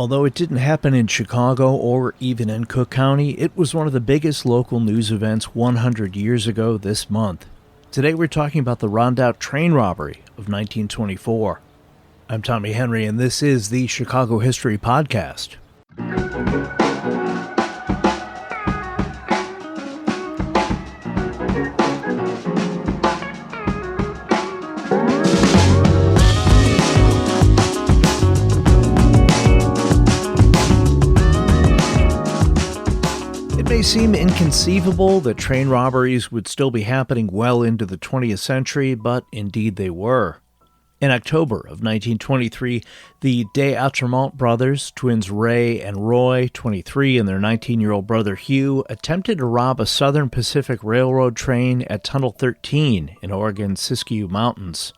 Although it didn't happen in Chicago or even in Cook County, it was one of the biggest local news events 100 years ago this month. Today we're talking about the Rondout Train Robbery of 1924. I'm Tommy Henry, and this is the Chicago History Podcast. It may seem inconceivable that train robberies would still be happening well into the 20th century, but indeed they were. In October of 1923, the Des Outremont brothers, twins Ray and Roy, 23, and their 19-year-old brother Hugh, attempted to rob a Southern Pacific Railroad train at Tunnel 13 in Oregon's Siskiyou Mountains.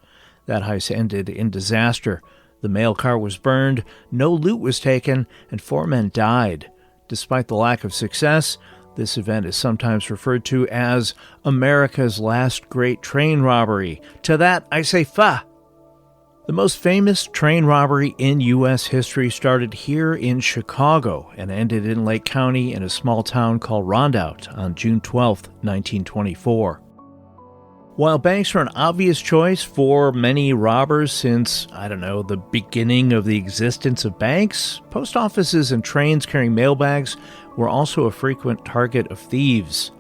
That heist ended in disaster. The mail car was burned, no loot was taken, and 4 men died. Despite the lack of success, this event is sometimes referred to as America's last great train robbery. To that, I say fa! The most famous train robbery in U.S. history started here in Chicago and ended in Lake County in a small town called Rondout on June 12, 1924. While banks were an obvious choice for many robbers since, the beginning of the existence of banks, post offices and trains carrying mailbags were also a frequent target of thieves.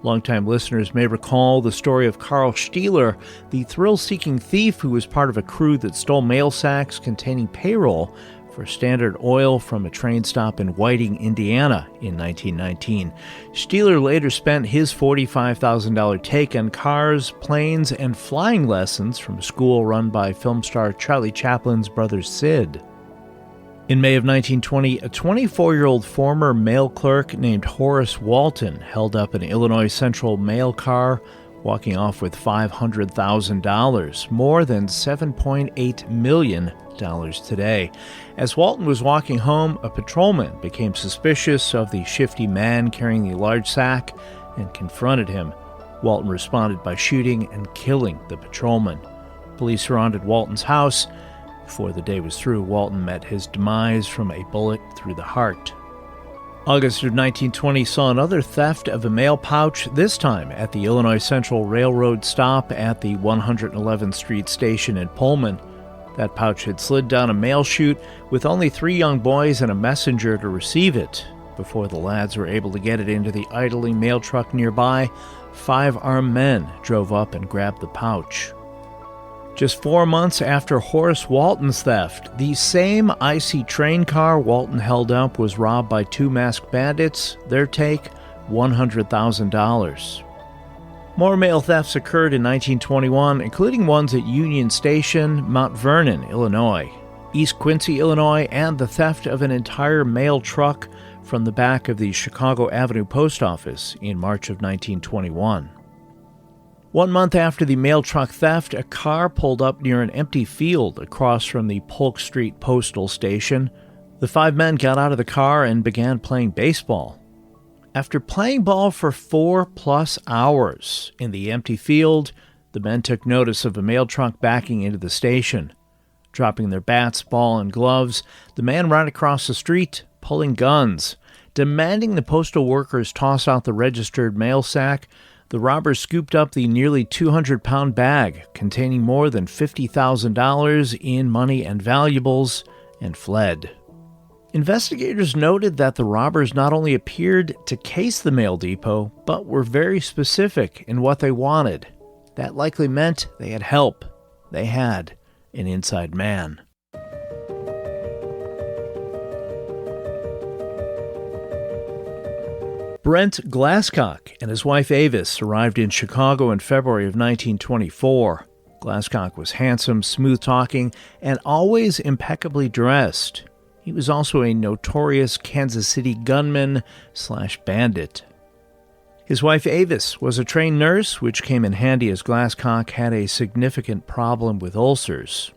Longtime listeners may recall the story of Carl Stieler, the thrill-seeking thief who was part of a crew that stole mail sacks containing payroll for Standard Oil from a train stop in Whiting, Indiana in 1919. Stieler later spent his $45,000 take on cars, planes, and flying lessons from a school run by film star Charlie Chaplin's brother Sid. In May of 1920, a 24-year-old former mail clerk named Horace Walton held up an Illinois Central mail car, walking off with $500,000, more than $7.8 million today. As Walton was walking home, a patrolman became suspicious of the shifty man carrying the large sack and confronted him. Walton responded by shooting and killing the patrolman. Police surrounded Walton's house. Before the day was through, Walton met his demise from a bullet through the heart. August of 1920 saw another theft of a mail pouch, this time at the Illinois Central Railroad stop at the 111th Street station in Pullman. That pouch had slid down a mail chute with only 3 young boys and a messenger to receive it. Before the lads were able to get it into the idling mail truck nearby, 5 armed men drove up and grabbed the pouch. Just 4 months after Horace Walton's theft, the same icy train car Walton held up was robbed by 2 masked bandits. Their take, $100,000. More mail thefts occurred in 1921, including ones at Union Station, Mount Vernon, Illinois, East Quincy, Illinois, and the theft of an entire mail truck from the back of the Chicago Avenue Post Office in March of 1921. 1 month after the mail truck theft, a car pulled up near an empty field across from the Polk Street Postal Station. The 5 men got out of the car and began playing baseball. After playing ball for 4+ hours in the empty field, the men took notice of a mail truck backing into the station. Dropping their bats, ball, and gloves, the man ran across the street, pulling guns. Demanding the postal workers toss out the registered mail sack, the robbers scooped up the nearly 200-pound bag containing more than $50,000 in money and valuables and fled. Investigators noted that the robbers not only appeared to case the mail depot, but were very specific in what they wanted. That likely meant they had help. They had an inside man. Brent Glasscock and his wife Avis arrived in Chicago in February of 1924. Glasscock was handsome, smooth-talking, and always impeccably dressed. He was also a notorious Kansas City gunman/bandit. His wife Avis was a trained nurse, which came in handy as Glasscock had a significant problem with ulcers.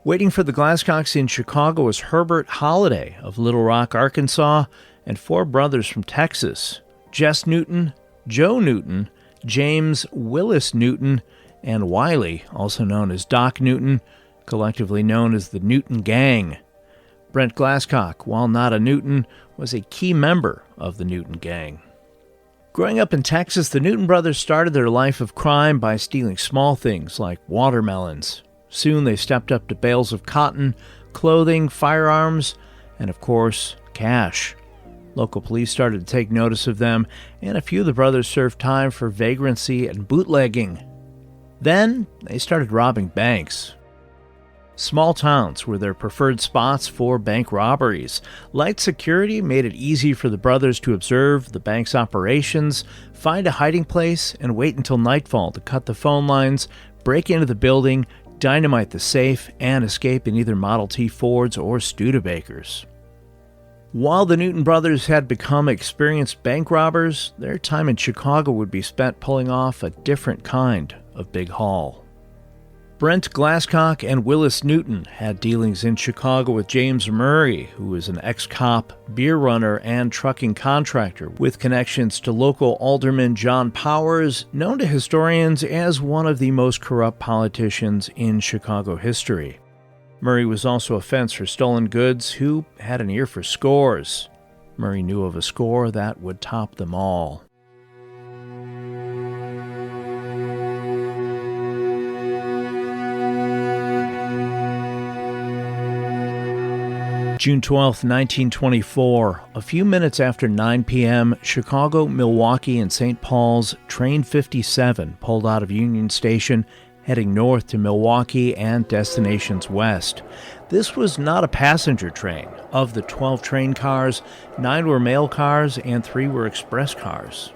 Waiting for the Glasscocks in Chicago was Herbert Holliday of Little Rock, Arkansas, and 4 brothers from Texas, Jess Newton, Joe Newton, James Willis Newton, and Wiley, also known as Doc Newton, collectively known as the Newton Gang. Brent Glasscock, while not a Newton, was a key member of the Newton gang. Growing up in Texas, the Newton brothers started their life of crime by stealing small things like watermelons. Soon they stepped up to bales of cotton, clothing, firearms, and of course, cash. Local police started to take notice of them, and a few of the brothers served time for vagrancy and bootlegging. Then they started robbing banks. Small towns were their preferred spots for bank robberies. Light security made it easy for the brothers to observe the bank's operations, find a hiding place, and wait until nightfall to cut the phone lines, break into the building, dynamite the safe, and escape in either Model T Fords or Studebakers. While the Newton brothers had become experienced bank robbers, their time in Chicago would be spent pulling off a different kind of big haul. Brent Glasscock and Willis Newton had dealings in Chicago with James Murray, who was an ex-cop, beer runner, and trucking contractor with connections to local alderman John Powers, known to historians as one of the most corrupt politicians in Chicago history. Murray was also a fence for stolen goods who had an ear for scores. Murray knew of a score that would top them all. June 12, 1924, a few minutes after 9 p.m., Chicago, Milwaukee, and St. Paul's Train 57 pulled out of Union Station, heading north to Milwaukee and destinations west. This was not a passenger train. Of the 12 train cars, 9 were mail cars and 3 were express cars.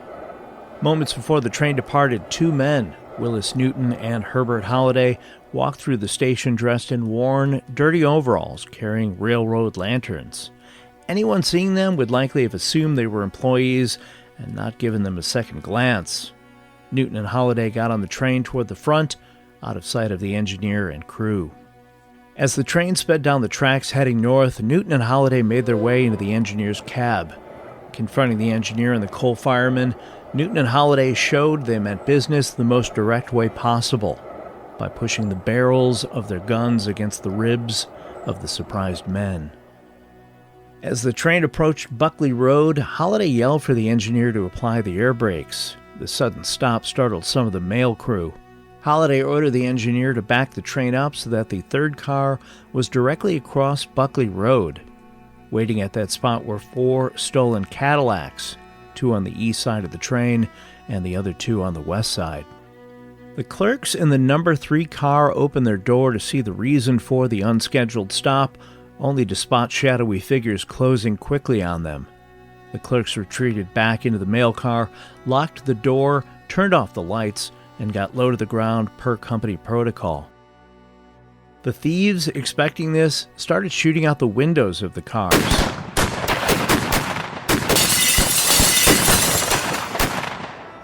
Moments before the train departed, 2 men, Willis Newton and Herbert Holliday, walked through the station dressed in worn, dirty overalls carrying railroad lanterns. Anyone seeing them would likely have assumed they were employees and not given them a second glance. Newton and Holliday got on the train toward the front, out of sight of the engineer and crew. As the train sped down the tracks heading north, Newton and Holliday made their way into the engineer's cab. Confronting the engineer and the coal fireman, Newton and Holliday showed they meant business the most direct way possible, by pushing the barrels of their guns against the ribs of the surprised men. As the train approached Buckley Road, Holliday yelled for the engineer to apply the air brakes. The sudden stop startled some of the mail crew. Holliday ordered the engineer to back the train up so that the third car was directly across Buckley Road. Waiting at that spot were 4 stolen Cadillacs, 2 on the east side of the train and the other 2 on the west side. The clerks in the number 3 car opened their door to see the reason for the unscheduled stop, only to spot shadowy figures closing quickly on them. The clerks retreated back into the mail car, locked the door, turned off the lights, and got low to the ground per company protocol. The thieves, expecting this, started shooting out the windows of the cars.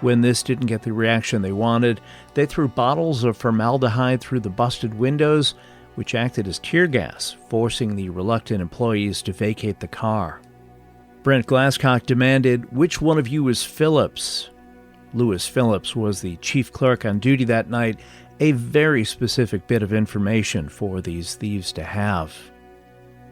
When this didn't get the reaction they wanted, they threw bottles of formaldehyde through the busted windows, which acted as tear gas, forcing the reluctant employees to vacate the car. Brent Glasscock demanded, "Which one of you is Phillips?" Lewis Phillips was the chief clerk on duty that night, a very specific bit of information for these thieves to have.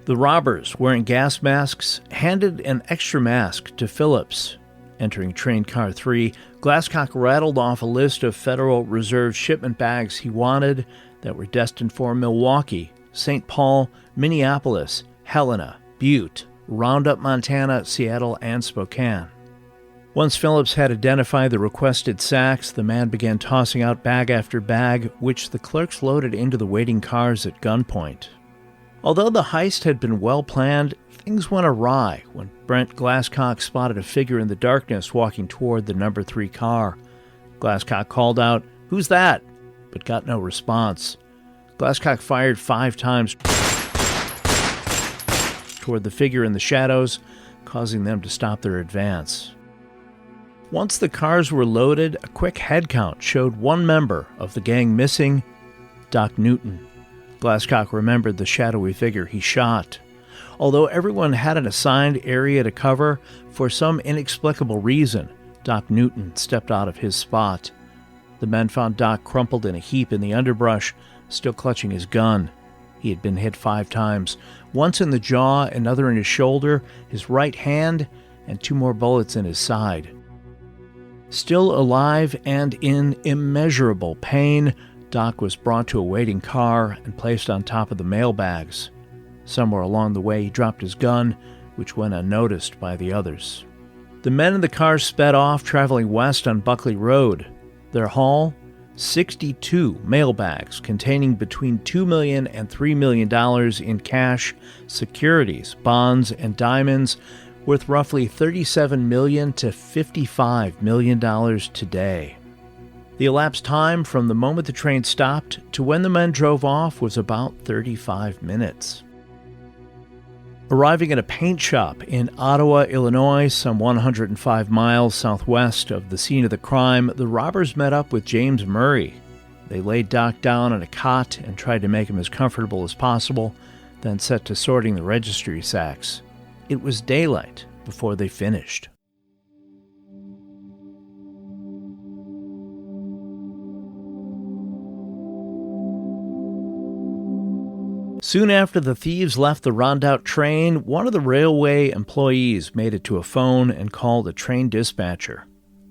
The robbers, wearing gas masks, handed an extra mask to Phillips. Entering train car 3, Glasscock rattled off a list of Federal Reserve shipment bags he wanted that were destined for Milwaukee, St. Paul, Minneapolis, Helena, Butte, Roundup, Montana, Seattle, and Spokane. Once Phillips had identified the requested sacks, the man began tossing out bag after bag, which the clerks loaded into the waiting cars at gunpoint. Although the heist had been well planned, things went awry when Brent Glasscock spotted a figure in the darkness walking toward the number 3 car. Glasscock called out, "Who's that?" but got no response. Glasscock fired 5 times toward the figure in the shadows, causing them to stop their advance. Once the cars were loaded, a quick head count showed one member of the gang missing, Doc Newton. Glasscock remembered the shadowy figure he shot. Although everyone had an assigned area to cover, for some inexplicable reason, Doc Newton stepped out of his spot. The men found Doc crumpled in a heap in the underbrush, still clutching his gun. He had been hit 5 times, once in the jaw, another in his shoulder, his right hand, and 2 more bullets in his side. Still alive and in immeasurable pain, Doc was brought to a waiting car and placed on top of the mailbags. Somewhere along the way, he dropped his gun, which went unnoticed by the others. The men in the car sped off, traveling west on Buckley Road. Their haul? 62 mailbags containing between $2 million and $3 million in cash, securities, bonds, and diamonds, worth roughly $37 million to $55 million today. The elapsed time from the moment the train stopped to when the men drove off was about 35 minutes. Arriving at a paint shop in Ottawa, Illinois, some 105 miles southwest of the scene of the crime, the robbers met up with James Murray. They laid Doc down on a cot and tried to make him as comfortable as possible, then set to sorting the registry sacks. It was daylight before they finished. Soon after the thieves left the Rondout train, one of the railway employees made it to a phone and called a train dispatcher.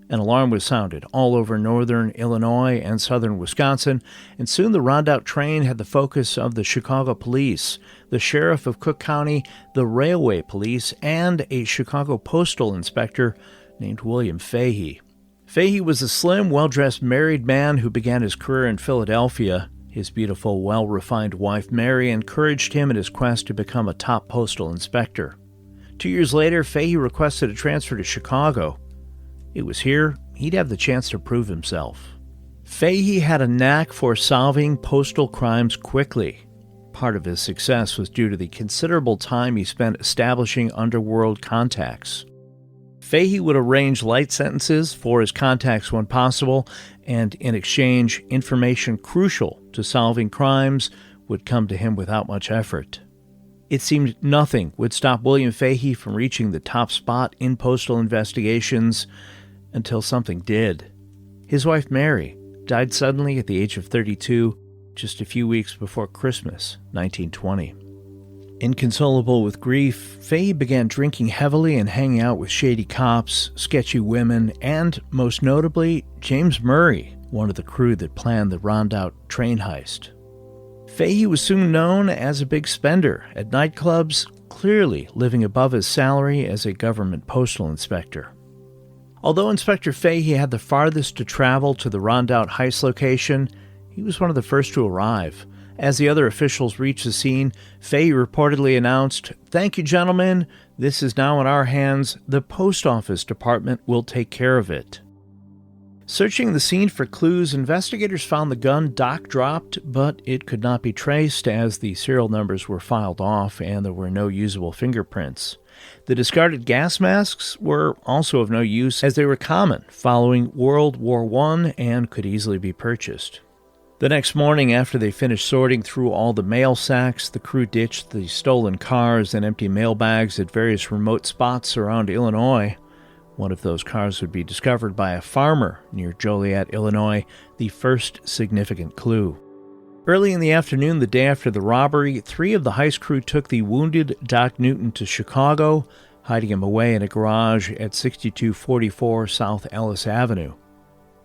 An alarm was sounded all over northern Illinois and southern Wisconsin, and soon the Rondout train had the focus of the Chicago police, the sheriff of Cook County, the railway police, and a Chicago postal inspector named William Fahey. Fahey was a slim, well-dressed married man who began his career in Philadelphia. His beautiful, well-refined wife, Mary, encouraged him in his quest to become a top postal inspector. 2 years later, Fahey requested a transfer to Chicago. It was here he'd have the chance to prove himself. Fahey had a knack for solving postal crimes quickly. Part of his success was due to the considerable time he spent establishing underworld contacts. Fahey would arrange light sentences for his contacts when possible, and in exchange, information crucial to solving crimes would come to him without much effort. It seemed nothing would stop William Fahey from reaching the top spot in postal investigations until something did. His wife Mary died suddenly at the age of 32, just a few weeks before Christmas, 1920. Inconsolable with grief, Fahey began drinking heavily and hanging out with shady cops, sketchy women, and, most notably, James Murray, one of the crew that planned the Rondout train heist. Fahey was soon known as a big spender at nightclubs, clearly living above his salary as a government postal inspector. Although Inspector Fahey had the farthest to travel to the Rondout heist location, he was one of the first to arrive. As the other officials reached the scene, Fahey reportedly announced, "Thank you, gentlemen. This is now in our hands. The post office department will take care of it." Searching the scene for clues, investigators found the gun Doc dropped, but it could not be traced as the serial numbers were filed off and there were no usable fingerprints. The discarded gas masks were also of no use as they were common following World War I and could easily be purchased. The next morning, after they finished sorting through all the mail sacks, the crew ditched the stolen cars and empty mailbags at various remote spots around Illinois. One of those cars would be discovered by a farmer near Joliet, Illinois, the first significant clue. Early in the afternoon, the day after the robbery, 3 of the heist crew took the wounded Doc Newton to Chicago, hiding him away in a garage at 6244 South Ellis Avenue.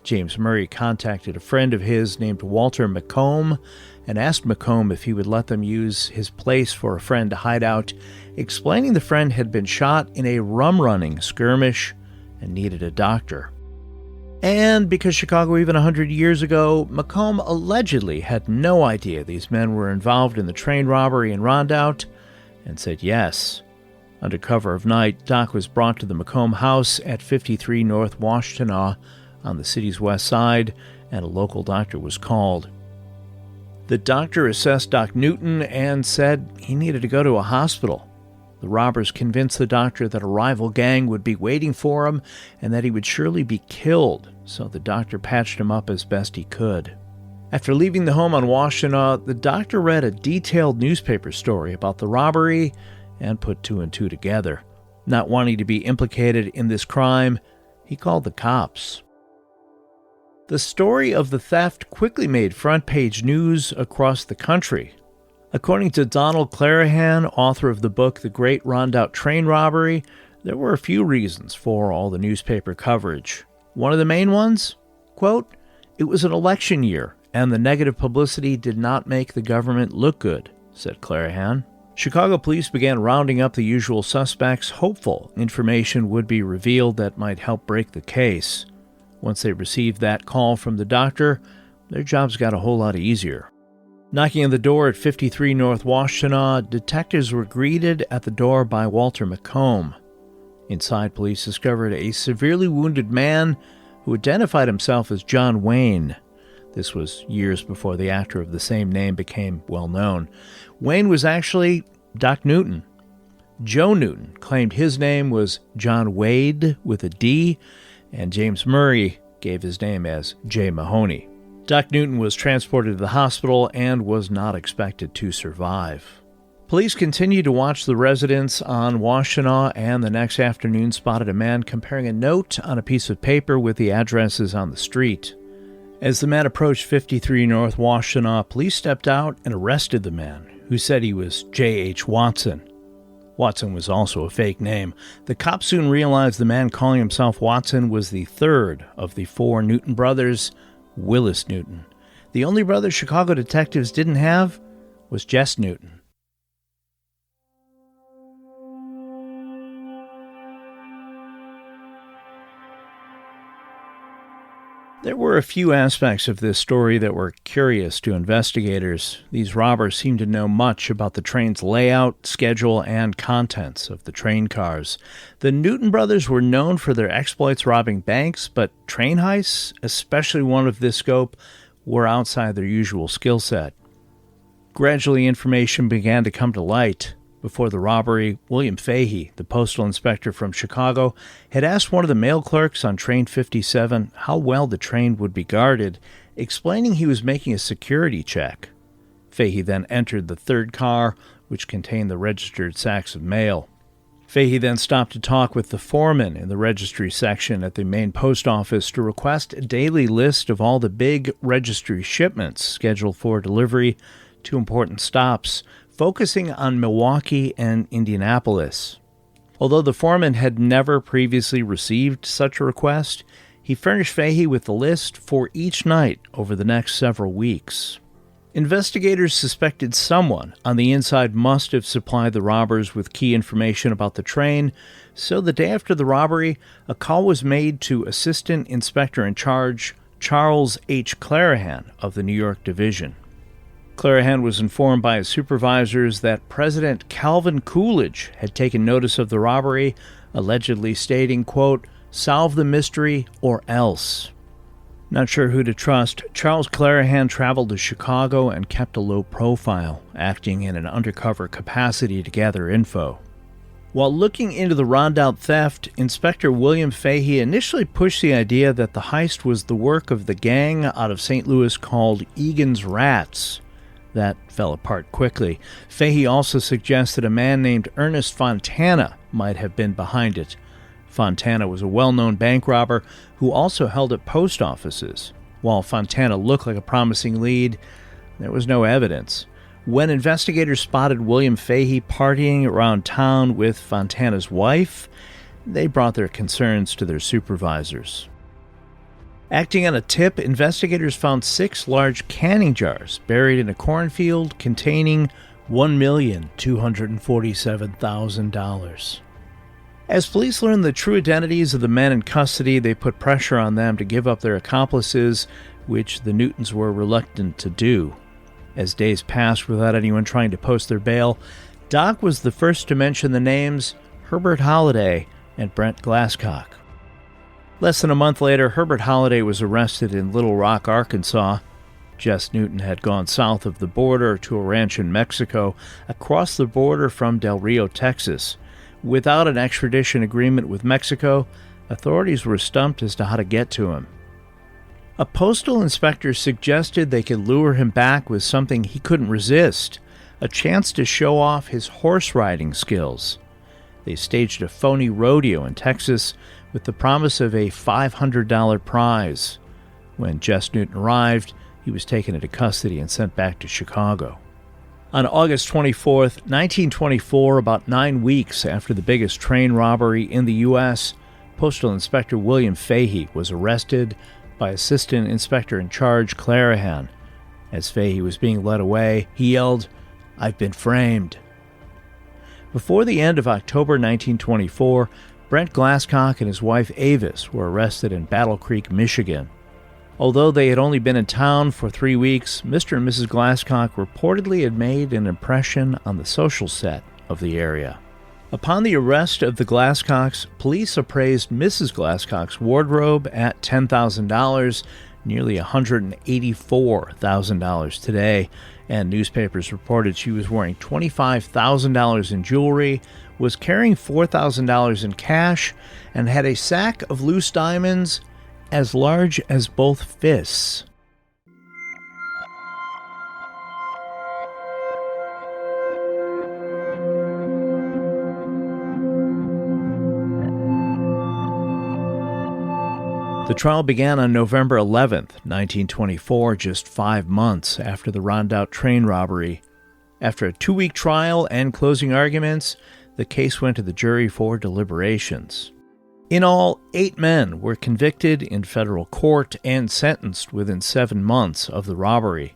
James Murray contacted a friend of his named Walter McComb and asked McComb if he would let them use his place for a friend to hide out, explaining the friend had been shot in a rum-running skirmish and needed a doctor. And because Chicago even 100 years ago, McComb allegedly had no idea these men were involved in the train robbery in Rondout and said yes. Under cover of night, Doc was brought to the McComb house at 53 North Washtenaw on the city's west side, and a local doctor was called. The doctor assessed Doc Newton and said he needed to go to a hospital. The robbers convinced the doctor that a rival gang would be waiting for him and that he would surely be killed, so the doctor patched him up as best he could. After leaving the home on Washtenaw, the doctor read a detailed newspaper story about the robbery and put 2 and 2 together. Not wanting to be implicated in this crime, he called the cops. The story of the theft quickly made front-page news across the country. According to Donald Clarahan, author of the book The Great Rondout Train Robbery, there were a few reasons for all the newspaper coverage. One of the main ones? Quote, "It was an election year, and the negative publicity did not make the government look good," said Clarahan. Chicago police began rounding up the usual suspects, hopeful information would be revealed that might help break the case. Once they received that call from the doctor, their jobs got a whole lot easier. Knocking on the door at 53 North Washtenaw, detectives were greeted at the door by Walter McComb. Inside, police discovered a severely wounded man who identified himself as John Wayne. This was years before the actor of the same name became well known. Wayne was actually Doc Newton. Joe Newton claimed his name was John Wade with a D, and James Murray gave his name as J. Mahoney. Doc Newton was transported to the hospital and was not expected to survive. Police continued to watch the residence on Washtenaw, and the next afternoon spotted a man comparing a note on a piece of paper with the addresses on the street. As the man approached 53 North Washtenaw, police stepped out and arrested the man, who said he was J.H. Watson. Watson was also a fake name. The cops soon realized the man calling himself Watson was the third of the four Newton brothers, Willis Newton. The only brother Chicago detectives didn't have was Jess Newton. There were a few aspects of this story that were curious to investigators. These robbers seemed to know much about the train's layout, schedule, and contents of the train cars. The Newton brothers were known for their exploits robbing banks, but train heists, especially one of this scope, were outside their usual skill set. Gradually, information began to come to light. Before the robbery, William Fahey, the postal inspector from Chicago, had asked one of the mail clerks on Train 57 how well the train would be guarded, explaining he was making a security check. Fahey then entered the third car, which contained the registered sacks of mail. Fahey then stopped to talk with the foreman in the registry section at the main post office to request a daily list of all the big registry shipments scheduled for delivery to important stops, focusing on Milwaukee and Indianapolis. Although the foreman had never previously received such a request, he furnished Fahey with the list for each night over the next several weeks. Investigators suspected someone on the inside must have supplied the robbers with key information about the train, so the day after the robbery, a call was made to Assistant Inspector in Charge Charles H. Clarahan of the New York Division. Clarahan was informed by his supervisors that President Calvin Coolidge had taken notice of the robbery, allegedly stating, quote, "Solve the mystery or else." Not sure who to trust, Charles Clarahan traveled to Chicago and kept a low profile, acting in an undercover capacity to gather info. While looking into the Rondout theft, Inspector William Fahey initially pushed the idea that the heist was the work of the gang out of St. Louis called Egan's Rats. That fell apart quickly. Fahey also suggested a man named Ernest Fontana might have been behind it. Fontana was a well-known bank robber who also held at post offices. While Fontana looked like a promising lead, there was no evidence. When investigators spotted William Fahey partying around town with Fontana's wife, they brought their concerns to their supervisors. Acting on a tip, investigators found 6 large canning jars buried in a cornfield containing $1,247,000. As police learned the true identities of the men in custody, they put pressure on them to give up their accomplices, which the Newtons were reluctant to do. As days passed without anyone trying to post their bail, Doc was the first to mention the names Herbert Holliday and Brent Glasscock. Less than a month later, Herbert Holliday was arrested in Little Rock, Arkansas. Jess Newton had gone south of the border to a ranch in Mexico, across the border from Del Rio, Texas. Without an extradition agreement with Mexico, authorities were stumped as to how to get to him. A postal inspector suggested they could lure him back with something he couldn't resist, a chance to show off his horse riding skills. They staged a phony rodeo in Texas with the promise of a $500 prize. When Jess Newton arrived, he was taken into custody and sent back to Chicago. On August 24th, 1924, about 9 weeks after the biggest train robbery in the U.S., Postal Inspector William Fahey was arrested by Assistant Inspector in Charge Clarahan. As Fahey was being led away, he yelled, "I've been framed." Before the end of October 1924, Brent Glasscock and his wife Avis were arrested in Battle Creek, Michigan. Although they had only been in town for 3 weeks, Mr. and Mrs. Glasscock reportedly had made an impression on the social set of the area. Upon the arrest of the Glasscocks, police appraised Mrs. Glasscock's wardrobe at $10,000, nearly $184,000 today, and newspapers reported she was wearing $25,000 in jewelry, was carrying $4,000 in cash, and had a sack of loose diamonds as large as both fists. The trial began on November 11th, 1924, just 5 months after the Rondout Train Robbery. After a 2-week trial and closing arguments, the case went to the jury for deliberations. In all, 8 men were convicted in federal court and sentenced within 7 months of the robbery.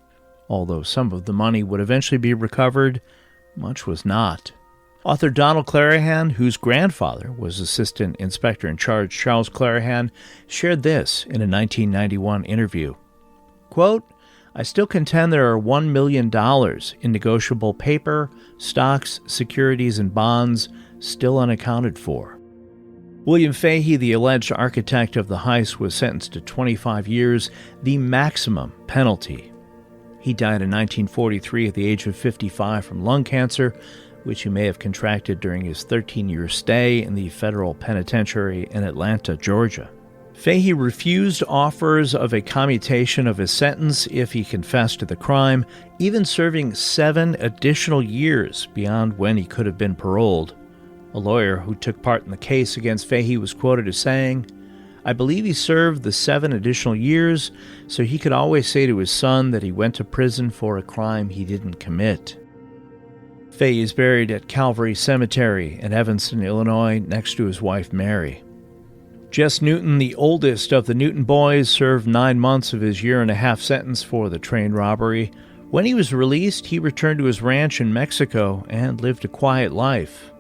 Although some of the money would eventually be recovered, much was not. Author Donald Clarahan, whose grandfather was Assistant Inspector in Charge Charles Clarahan, shared this in a 1991 interview. Quote, "I still contend there are $1 million in negotiable paper, stocks, securities, and bonds still unaccounted for." William Fahey, the alleged architect of the heist, was sentenced to 25 years, the maximum penalty. He died in 1943 at the age of 55 from lung cancer, which he may have contracted during his 13-year stay in the federal penitentiary in Atlanta, Georgia. Fahey refused offers of a commutation of his sentence if he confessed to the crime, even serving 7 additional years beyond when he could have been paroled. A lawyer who took part in the case against Fahey was quoted as saying, "I believe he served the 7 additional years so he could always say to his son that he went to prison for a crime he didn't commit." Fahey is buried at Calvary Cemetery in Evanston, Illinois, next to his wife Mary. Jess Newton, the oldest of the Newton boys, served 9 months of his 1.5-year sentence for the train robbery. When he was released, he returned to his ranch in Mexico and lived a quiet life.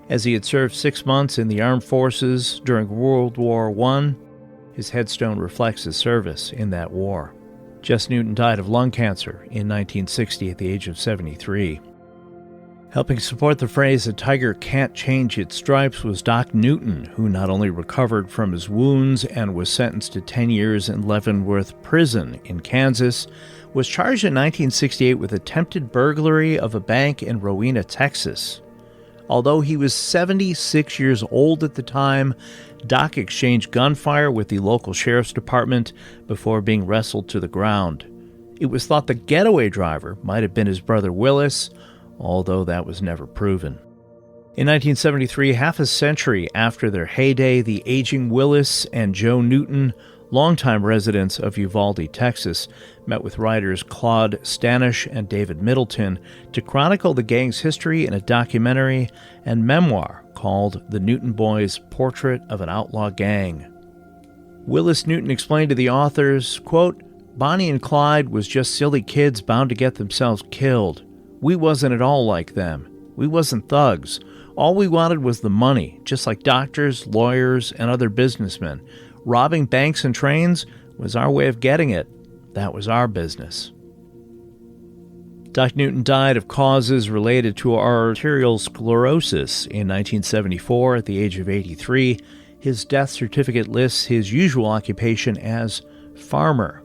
As he had served 6 months in the armed forces during World War I, his headstone reflects his service in that war. Jess Newton died of lung cancer in 1960 at the age of 73. Helping support the phrase, "a tiger can't change its stripes," was Doc Newton, who not only recovered from his wounds and was sentenced to 10 years in Leavenworth Prison in Kansas, was charged in 1968 with attempted burglary of a bank in Rowena, Texas. Although he was 76 years old at the time, Doc exchanged gunfire with the local sheriff's department before being wrestled to the ground. It was thought the getaway driver might have been his brother Willis, although that was never proven. In 1973, half a century after their heyday, the aging Willis and Joe Newton, longtime residents of Uvalde, Texas, met with writers Claude Stanush and David Middleton to chronicle the gang's history in a documentary and memoir called The Newton Boys: Portrait of an Outlaw Gang. Willis Newton explained to the authors, quote, "Bonnie and Clyde was just silly kids bound to get themselves killed. We wasn't at all like them. We wasn't thugs. All we wanted was the money, just like doctors, lawyers, and other businessmen. Robbing banks and trains was our way of getting it. That was our business." Doc Newton died of causes related to arterial sclerosis in 1974 at the age of 83. His death certificate lists his usual occupation as farmer.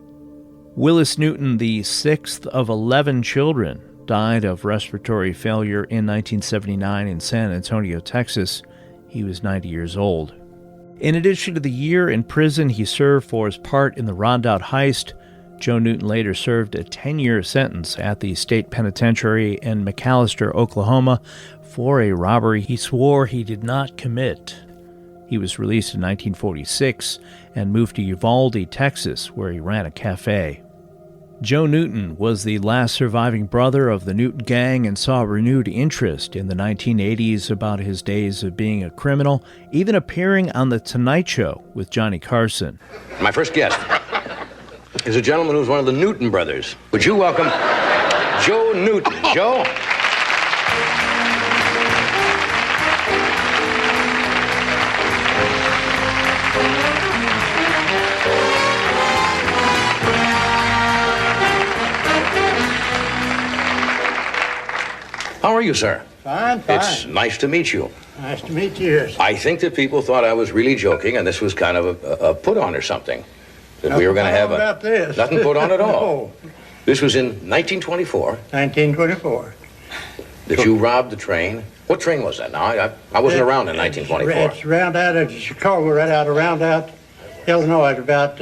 Willis Newton, the 6th of 11 children, died of respiratory failure in 1979 in San Antonio, Texas. He was 90 years old. In addition to the year in prison he served for his part in the Rondout heist, Joe Newton later served a 10-year sentence at the state penitentiary in McAlester, Oklahoma, for a robbery he swore he did not commit. He was released in 1946 and moved to Uvalde, Texas, where he ran a cafe. Joe Newton was the last surviving brother of the Newton gang and saw renewed interest in the 1980s about his days of being a criminal, even appearing on The Tonight Show with Johnny Carson. My first guest is a gentleman who's one of the Newton brothers. Would you welcome Joe Newton? Joe? How are you, sir? Fine. It's nice to meet you. Nice to meet you. I think that people thought I was really joking, and this was kind of a put-on or something. That we were going to have about this. Nothing put on at all. No. This was in 1924. 1924. That you robbed the train. What train was that? Now, I wasn't around in 1924. It's Rondout out of Chicago, right out of Rondout, Illinois. It's about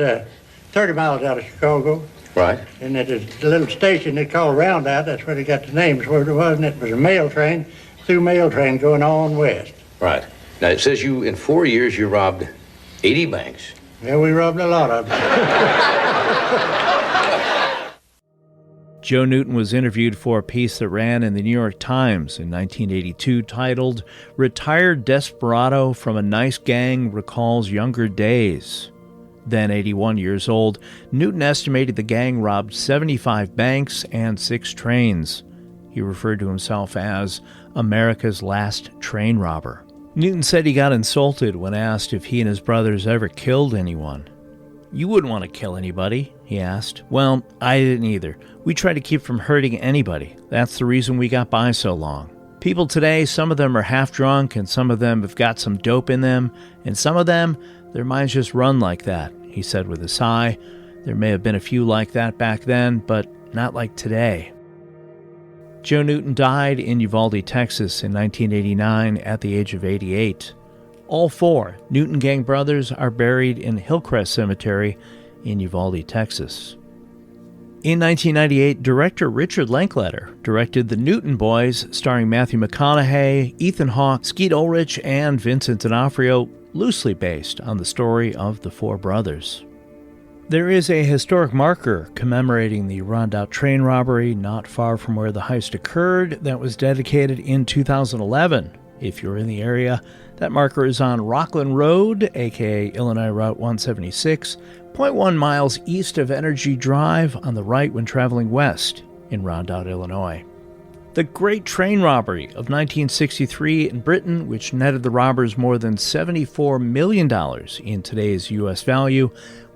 30 miles out of Chicago. Right. And at a little station they call Rondout. That's where they got the names where it was. And it was a mail train, through mail train going on west. Right. Now, it says in 4 years, you robbed 80 banks. Yeah, we robbed a lot of them. Joe Newton was interviewed for a piece that ran in the New York Times in 1982 titled, "Retired Desperado from a Nice Gang Recalls Younger Days." Then 81 years old, Newton estimated the gang robbed 75 banks and 6 trains. He referred to himself as America's last train robber. Newton said he got insulted when asked if he and his brothers ever killed anyone. "You wouldn't want to kill anybody," he asked. "Well, I didn't either. We tried to keep from hurting anybody. That's the reason we got by so long. People today, some of them are half drunk, and some of them have got some dope in them, and some of them, their minds just run like that," he said with a sigh. "There may have been a few like that back then, but not like today." Joe Newton died in Uvalde, Texas in 1989 at the age of 88. All 4 Newton gang brothers are buried in Hillcrest Cemetery in Uvalde, Texas. In 1998, director Richard Linklater directed The Newton Boys, starring Matthew McConaughey, Ethan Hawke, Skeet Ulrich, and Vincent D'Onofrio, loosely based on the story of the 4 brothers. There is a historic marker commemorating the Rondout Train Robbery not far from where the heist occurred that was dedicated in 2011. If you're in the area, that marker is on Rockland Road, aka Illinois Route 176, 0.1 miles east of Energy Drive on the right when traveling west in Rondout, Illinois. The Great Train Robbery of 1963 in Britain, which netted the robbers more than $74 million in today's U.S. value,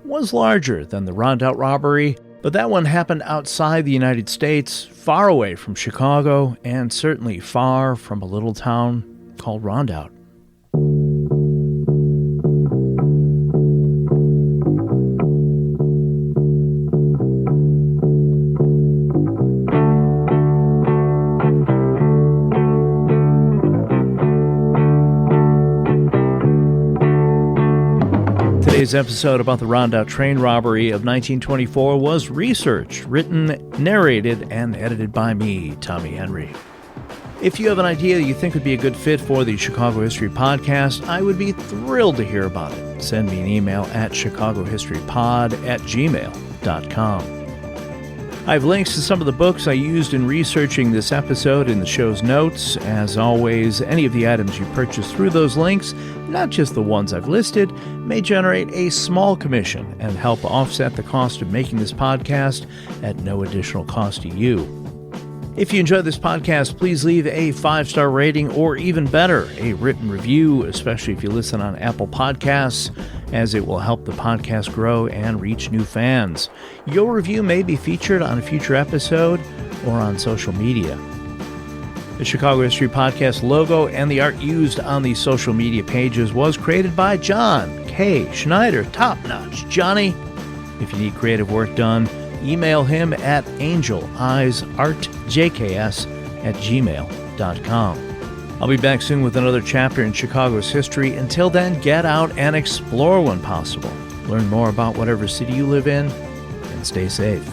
was larger than the Rondout robbery, but that one happened outside the United States, far away from Chicago, and certainly far from a little town called Rondout. Today's episode about the Rondout Train Robbery of 1924 was researched, written, narrated, and edited by me, Tommy Henry. If you have an idea you think would be a good fit for the Chicago History Podcast, I would be thrilled to hear about it. Send me an email at chicagohistorypod@gmail.com. I have links to some of the books I used in researching this episode in the show's notes. As always, any of the items you purchase through those links, not just the ones I've listed, may generate a small commission and help offset the cost of making this podcast at no additional cost to you. If you enjoyed this podcast, please leave a 5-star rating or even better, a written review, especially if you listen on Apple Podcasts, as it will help the podcast grow and reach new fans. Your review may be featured on a future episode or on social media. The Chicago History Podcast logo and the art used on the social media pages was created by John K. Schneider, Top Notch Johnny. If you need creative work done, email him at angeleyesartjks@gmail.com. I'll be back soon with another chapter in Chicago's history. Until then, get out and explore when possible. Learn more about whatever city you live in, and stay safe.